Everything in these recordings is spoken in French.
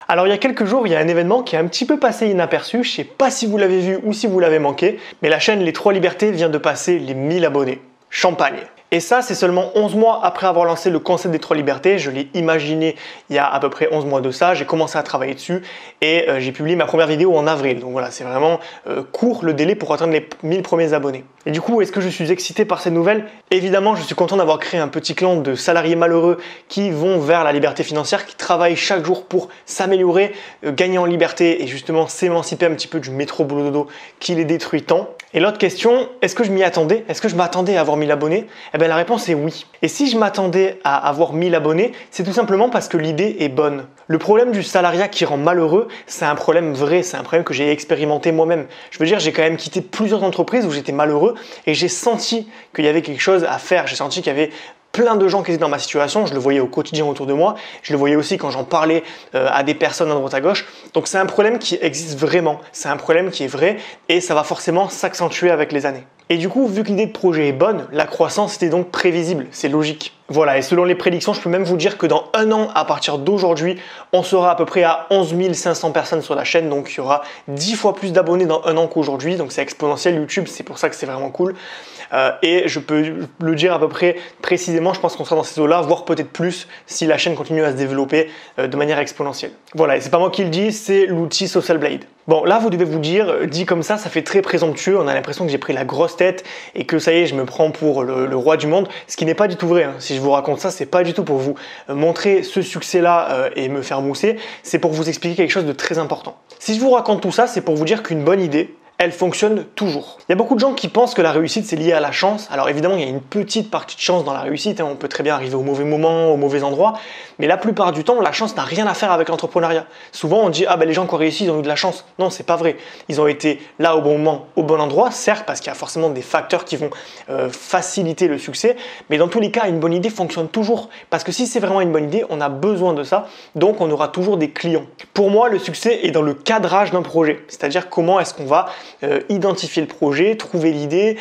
Alors il y a quelques jours, il y a un événement qui est un petit peu passé inaperçu, je sais pas si vous l'avez vu ou si vous l'avez manqué, mais la chaîne Les 3 Libertés vient de passer les 1000 abonnés. Champagne. Et ça, c'est seulement 11 mois après avoir lancé le concept des 3 libertés. Je l'ai imaginé il y a à peu près 11 mois de ça. J'ai commencé à travailler dessus et j'ai publié ma première vidéo en avril. Donc voilà, c'est vraiment court le délai pour atteindre les 1000 premiers abonnés. Et du coup, est-ce que je suis excité par cette nouvelle? Évidemment, je suis content d'avoir créé un petit clan de salariés malheureux qui vont vers la liberté financière, qui travaillent chaque jour pour s'améliorer, gagner en liberté et justement s'émanciper un petit peu du métro boulot dodo qui les détruit tant. Et l'autre question, est-ce que je m'y attendais? Est-ce que je m'attendais à avoir 1000 abonnés? Eh bien la réponse est oui. Et si je m'attendais à avoir 1000 abonnés, c'est tout simplement parce que l'idée est bonne. Le problème du salariat qui rend malheureux, c'est un problème vrai, c'est un problème que j'ai expérimenté moi-même. Je veux dire, j'ai quand même quitté plusieurs entreprises où j'étais malheureux et j'ai senti qu'il y avait quelque chose à faire. J'ai senti qu'il y avait plein de gens qui étaient dans ma situation, je le voyais au quotidien autour de moi, je le voyais aussi quand j'en parlais à des personnes à droite à gauche. Donc c'est un problème qui existe vraiment, c'est un problème qui est vrai et ça va forcément s'accentuer avec les années. Et du coup, vu que l'idée de projet est bonne, la croissance était donc prévisible, c'est logique. Voilà, et selon les prédictions, je peux même vous dire que dans un an, à partir d'aujourd'hui, on sera à peu près à 11 500 personnes sur la chaîne, donc il y aura 10 fois plus d'abonnés dans un an qu'aujourd'hui, donc c'est exponentiel YouTube, c'est pour ça que c'est vraiment cool. Et je peux le dire à peu près précisément, je pense qu'on sera dans ces eaux-là, voire peut-être plus si la chaîne continue à se développer de manière exponentielle. Voilà, et c'est pas moi qui le dis, c'est l'outil Social Blade. Bon, là, vous devez vous dire, dit comme ça fait très présomptueux, on a l'impression que j'ai pris la grosse tête et que ça y est, je me prends pour le roi du monde, ce qui n'est pas du tout vrai. Hein. Si je vous raconte ça, c'est pas du tout pour vous montrer ce succès-là et me faire mousser, c'est pour vous expliquer quelque chose de très important. Si je vous raconte tout ça, c'est pour vous dire qu'une bonne idée, elle fonctionne toujours. Il y a beaucoup de gens qui pensent que la réussite c'est lié à la chance. Alors évidemment, il y a une petite partie de chance dans la réussite, hein. On peut très bien arriver au mauvais moment, au mauvais endroit, mais la plupart du temps, la chance n'a rien à faire avec l'entrepreneuriat. Souvent on dit ah ben les gens qui ont réussi, ils ont eu de la chance. Non, c'est pas vrai. Ils ont été là au bon moment, au bon endroit, certes parce qu'il y a forcément des facteurs qui vont faciliter le succès, mais dans tous les cas, une bonne idée fonctionne toujours parce que si c'est vraiment une bonne idée, on a besoin de ça, donc on aura toujours des clients. Pour moi, le succès est dans le cadrage d'un projet, c'est-à-dire comment est-ce qu'on va identifier le projet, trouver l'idée,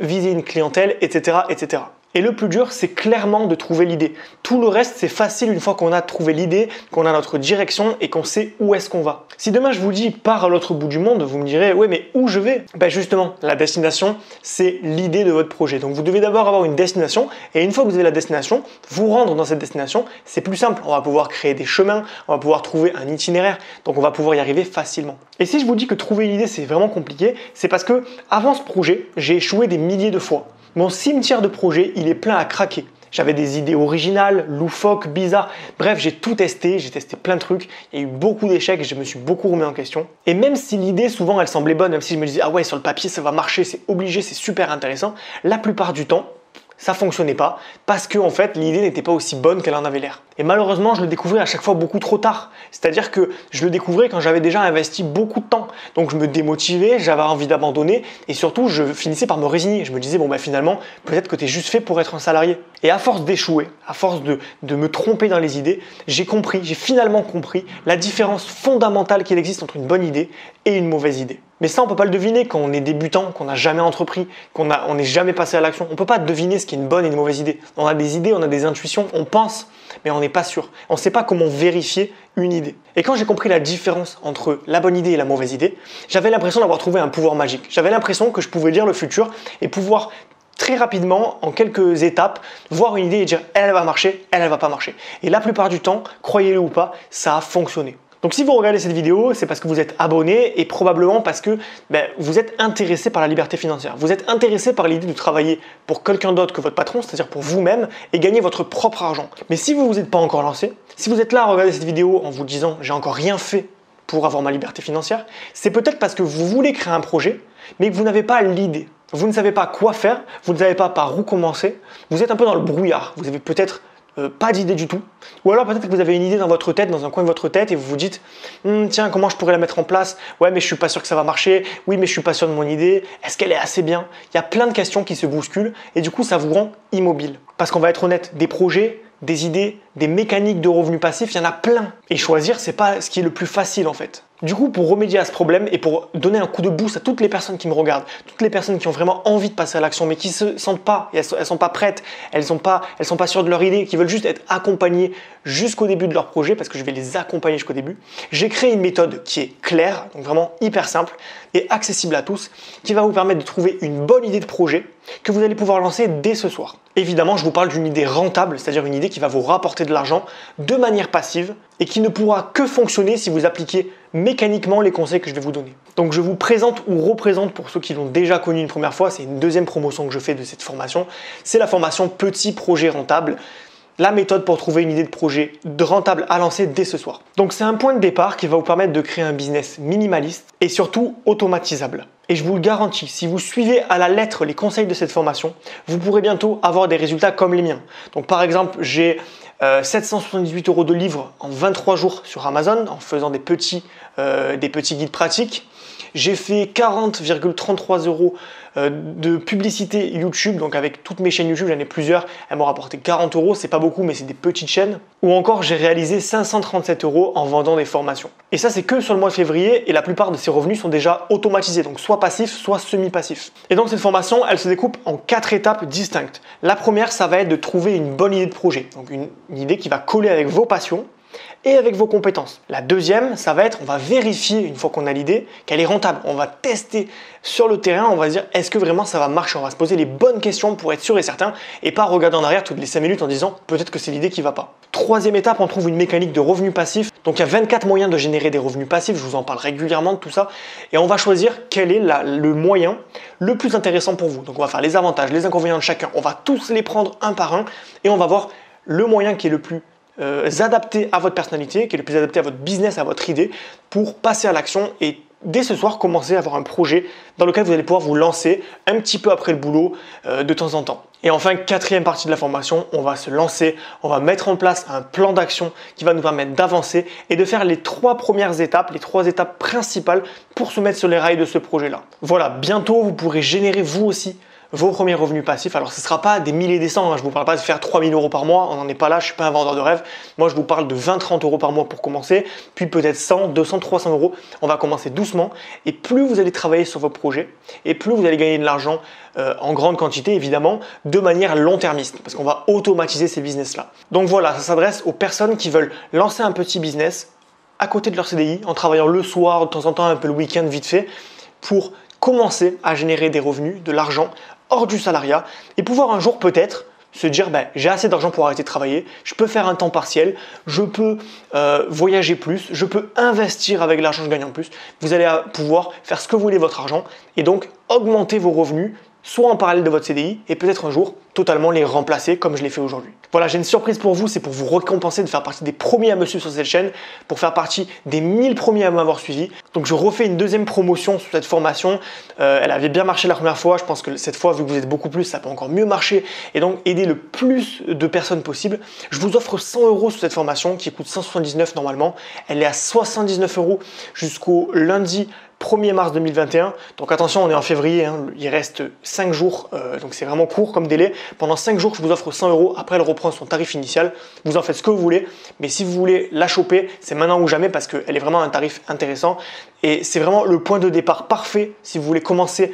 viser une clientèle, etc., etc. Et le plus dur, c'est clairement de trouver l'idée. Tout le reste, c'est facile une fois qu'on a trouvé l'idée, qu'on a notre direction et qu'on sait où est-ce qu'on va. Si demain je vous dis pars à l'autre bout du monde, vous me direz ouais mais où je vais? Ben justement, la destination, c'est l'idée de votre projet. Donc vous devez d'abord avoir une destination et une fois que vous avez la destination, vous rendre dans cette destination, c'est plus simple. On va pouvoir créer des chemins, on va pouvoir trouver un itinéraire, donc on va pouvoir y arriver facilement. Et si je vous dis que trouver l'idée c'est vraiment compliqué, c'est parce que avant ce projet, j'ai échoué des milliers de fois. Mon cimetière de projets, il est plein à craquer. J'avais des idées originales, loufoques, bizarres. Bref, j'ai tout testé, j'ai testé plein de trucs. Il y a eu beaucoup d'échecs, je me suis beaucoup remis en question. Et même si l'idée, souvent, elle semblait bonne, même si je me disais, ah ouais, sur le papier, ça va marcher, c'est obligé, c'est super intéressant, la plupart du temps, ça fonctionnait pas parce que en fait l'idée n'était pas aussi bonne qu'elle en avait l'air. Et malheureusement, je le découvrais à chaque fois beaucoup trop tard. C'est-à-dire que je le découvrais quand j'avais déjà investi beaucoup de temps. Donc je me démotivais, j'avais envie d'abandonner et surtout je finissais par me résigner. Je me disais bon bah finalement peut-être que tu es juste fait pour être un salarié. Et à force d'échouer, à force de me tromper dans les idées, j'ai finalement compris la différence fondamentale qu'il existe entre une bonne idée et une mauvaise idée. Mais ça, on ne peut pas le deviner quand on est débutant, qu'on n'a jamais entrepris, qu'on n'est jamais passé à l'action. On ne peut pas deviner ce qui est une bonne et une mauvaise idée. On a des idées, on a des intuitions, on pense, mais on n'est pas sûr. On ne sait pas comment vérifier une idée. Et quand j'ai compris la différence entre la bonne idée et la mauvaise idée, j'avais l'impression d'avoir trouvé un pouvoir magique. J'avais l'impression que je pouvais lire le futur et pouvoir très rapidement, en quelques étapes, voir une idée et dire elle va marcher, elle va pas marcher. Et la plupart du temps, croyez-le ou pas, ça a fonctionné. Donc si vous regardez cette vidéo, c'est parce que vous êtes abonné et probablement parce que vous êtes intéressé par la liberté financière. Vous êtes intéressé par l'idée de travailler pour quelqu'un d'autre que votre patron, c'est-à-dire pour vous-même et gagner votre propre argent. Mais si vous ne vous êtes pas encore lancé, si vous êtes là à regarder cette vidéo en vous disant « j'ai encore rien fait pour avoir ma liberté financière », c'est peut-être parce que vous voulez créer un projet, mais que vous n'avez pas l'idée. Vous ne savez pas quoi faire, vous ne savez pas par où commencer, vous êtes un peu dans le brouillard, vous avez peut-être pas d'idée du tout. Ou alors peut-être que vous avez une idée dans votre tête, dans un coin de votre tête et vous vous dites tiens, comment je pourrais la mettre en place? Ouais, mais je suis pas sûr que ça va marcher. Oui, mais je suis pas sûr de mon idée. Est-ce qu'elle est assez bien? Il y a plein de questions qui se bousculent et du coup ça vous rend immobile. Parce qu'on va être honnête, des projets, des idées, des mécaniques de revenus passifs, il y en a plein. Et choisir, c'est pas ce qui est le plus facile en fait. Du coup, pour remédier à ce problème et pour donner un coup de boost à toutes les personnes qui me regardent, toutes les personnes qui ont vraiment envie de passer à l'action mais qui se sentent pas, elles sont pas prêtes, elles sont pas sûres de leur idée, qui veulent juste être accompagnées jusqu'au début de leur projet parce que je vais les accompagner jusqu'au début, j'ai créé une méthode qui est claire, donc vraiment hyper simple et accessible à tous, qui va vous permettre de trouver une bonne idée de projet que vous allez pouvoir lancer dès ce soir. Évidemment, je vous parle d'une idée rentable, c'est-à-dire une idée qui va vous rapporter de l'argent de manière passive et qui ne pourra que fonctionner si vous appliquez mécaniquement les conseils que je vais vous donner. Donc je vous présente ou représente pour ceux qui l'ont déjà connu une première fois, c'est une deuxième promotion que je fais de cette formation, c'est la formation Petit Projet Rentable. La méthode pour trouver une idée de projet rentable à lancer dès ce soir. Donc c'est un point de départ qui va vous permettre de créer un business minimaliste et surtout automatisable. Et je vous le garantis, si vous suivez à la lettre les conseils de cette formation, vous pourrez bientôt avoir des résultats comme les miens. Donc par exemple, j'ai 778 € de livres en 23 jours sur Amazon en faisant des petits guides pratiques. J'ai fait 40,33 € de publicité YouTube, donc avec toutes mes chaînes YouTube, j'en ai plusieurs, elles m'ont rapporté 40 €, c'est pas beaucoup mais c'est des petites chaînes. Ou encore j'ai réalisé 537 € en vendant des formations. Et ça c'est que sur le mois de février et la plupart de ces revenus sont déjà automatisés, donc soit passifs, soit semi-passifs. Et donc cette formation, elle se découpe en 4 étapes distinctes. La première, ça va être de trouver une bonne idée de projet, donc une idée qui va coller avec vos passions et avec vos compétences. La deuxième, ça va être, on va vérifier une fois qu'on a l'idée qu'elle est rentable. On va tester sur le terrain, on va se dire est-ce que vraiment ça va marcher. On va se poser les bonnes questions pour être sûr et certain et pas regarder en arrière toutes les 5 minutes en disant peut-être que c'est l'idée qui va pas. Troisième étape, on trouve une mécanique de revenus passifs. Donc il y a 24 moyens de générer des revenus passifs, je vous en parle régulièrement de tout ça. Et on va choisir quel est le moyen le plus intéressant pour vous. Donc on va faire les avantages, les inconvénients de chacun. On va tous les prendre un par un et on va voir le moyen qui est le plus adapté à votre personnalité, qui est le plus adapté à votre business, à votre idée, pour passer à l'action et dès ce soir commencer à avoir un projet dans lequel vous allez pouvoir vous lancer un petit peu après le boulot de temps en temps. Et enfin, quatrième partie de la formation, on va se lancer, on va mettre en place un plan d'action qui va nous permettre d'avancer et de faire les 3 premières étapes, les 3 étapes principales pour se mettre sur les rails de ce projet-là. Voilà, bientôt vous pourrez générer vous aussi vos premiers revenus passifs. Alors ce ne sera pas des milliers et des cents, hein. Je ne vous parle pas de faire 3 000 € par mois, on n'en est pas là, je ne suis pas un vendeur de rêve. Moi je vous parle de 20-30 € par mois pour commencer, puis peut-être 100, 200, 300 €. On va commencer doucement et plus vous allez travailler sur vos projets et plus vous allez gagner de l'argent en grande quantité évidemment, de manière long-termiste parce qu'on va automatiser ces business-là. Donc voilà, ça s'adresse aux personnes qui veulent lancer un petit business à côté de leur CDI en travaillant le soir, de temps en temps un peu le week-end vite fait pour commencer à générer des revenus, de l'argent hors du salariat et pouvoir un jour peut-être se dire j'ai assez d'argent pour arrêter de travailler, je peux faire un temps partiel, je peux voyager plus, je peux investir avec l'argent que je gagne en plus. Vous allez pouvoir faire ce que vous voulez de votre argent et donc augmenter vos revenus soit en parallèle de votre CDI et peut-être un jour totalement les remplacer comme je l'ai fait aujourd'hui. Voilà, j'ai une surprise pour vous, c'est pour vous récompenser de faire partie des premiers à me suivre sur cette chaîne, pour faire partie des 1000 premiers à m'avoir suivi. Donc je refais une deuxième promotion sur cette formation. Elle avait bien marché la première fois, je pense que cette fois, vu que vous êtes beaucoup plus, ça peut encore mieux marcher et donc aider le plus de personnes possible. Je vous offre 100 € sur cette formation qui coûte 179 normalement. Elle est à 79 € jusqu'au lundi 1er mars 2021, donc attention, on est en février, hein, il reste 5 jours, donc c'est vraiment court comme délai. Pendant 5 jours, je vous offre 100 €, après elle reprend son tarif initial, vous en faites ce que vous voulez, mais si vous voulez la choper, c'est maintenant ou jamais parce qu'elle est vraiment un tarif intéressant et c'est vraiment le point de départ parfait si vous voulez commencer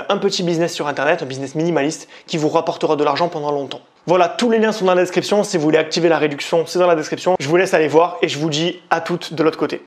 un petit business sur internet, un business minimaliste qui vous rapportera de l'argent pendant longtemps. Voilà, tous les liens sont dans la description, si vous voulez activer la réduction, c'est dans la description. Je vous laisse aller voir et je vous dis à toutes de l'autre côté.